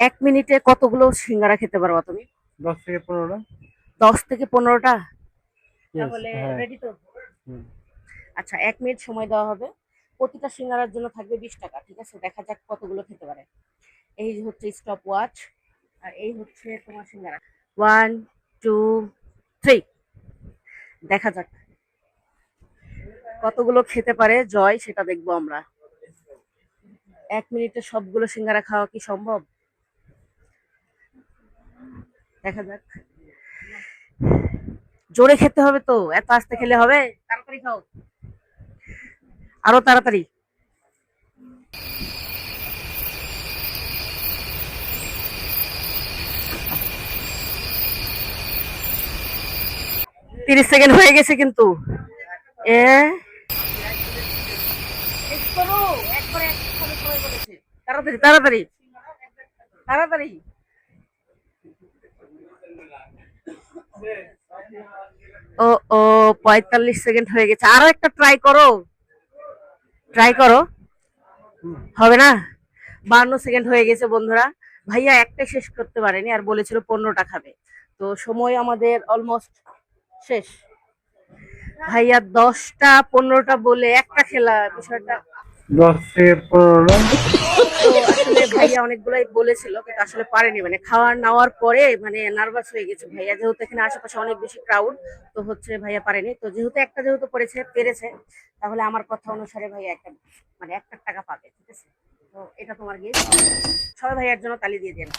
1 মিনিটে কতগুলো সিঙ্গারা খেতে পারবা তুমি? 10 থেকে 15টা। 10 থেকে 15টা? ইয়েস, তাহলে হ্যাঁ। রেডি তো? হুম। আচ্ছা, 1 মিনিট সময় দেওয়া হবে। প্রতিটা সিঙ্গারার জন্য থাকবে 20 টাকা। ঠিক আছে, দেখা যাক কতগুলো খেতে পারে। এই যে হচ্ছে স্টপ ওয়াচ, আর এই হচ্ছে তোমার সিঙ্গারা। 1, 2, 3, দেখা যাক কতগুলো খেতে পারে জয়, সেটা দেখবো আমরা। 1 মিনিটে সবগুলো সিঙ্গারা খাওয়া কি সম্ভব? দেখা যাক। জোরে খেতে হবে তো, এত আস্তে খেলে হবে? তাড়াতাড়ি খাও, আরো তাড়াতাড়ি। 30 সেকেন্ড হয়ে গেছে কিন্তু। এ শেষ করো, একবারে একসাথে সবাই বলেছে। তাড়াতাড়ি তাড়াতাড়ি তাড়াতাড়ি। ও ও 45 সেকেন্ড হয়ে গেছে, আরো একটা ট্রাই করো, ট্রাই করো। হুম। হবে না? 52 সেকেন্ড হয়ে গেছে বন্ধুরা। ভাইয়া একটাই শেষ করতে পারেনি, আর বলেছিল 15টা খাবে। তো সময় আমাদের অলমোস্ট শেষ। ভাইয়া 10টা 15টা বলে একটা খেলা, বিষয়টা। 10 থেকে 15টা। তো আসলে ভাইয়া অনেকগুলাই বলেছিল, কিন্তু আসলে পারেনি, মানে খাওয়ার নেওয়ার পরে মানে নার্ভাস হয়ে গেছে ভাইয়া, যেহেতু এখানে আশেপাশে অনেক বেশি ক্রাউড। তো হচ্ছে ভাইয়া পারেনি, তো যেহেতু একটা যেহেতু পেরেছে, তাহলে আমার কথা অনুসারে ভাইয়া একটা, মানে 1 টাকা পাবে। ঠিক আছে, তো এটা তোমার গিফট। সবাই ভাইয়ার জন্য তালি দিয়ে দেন।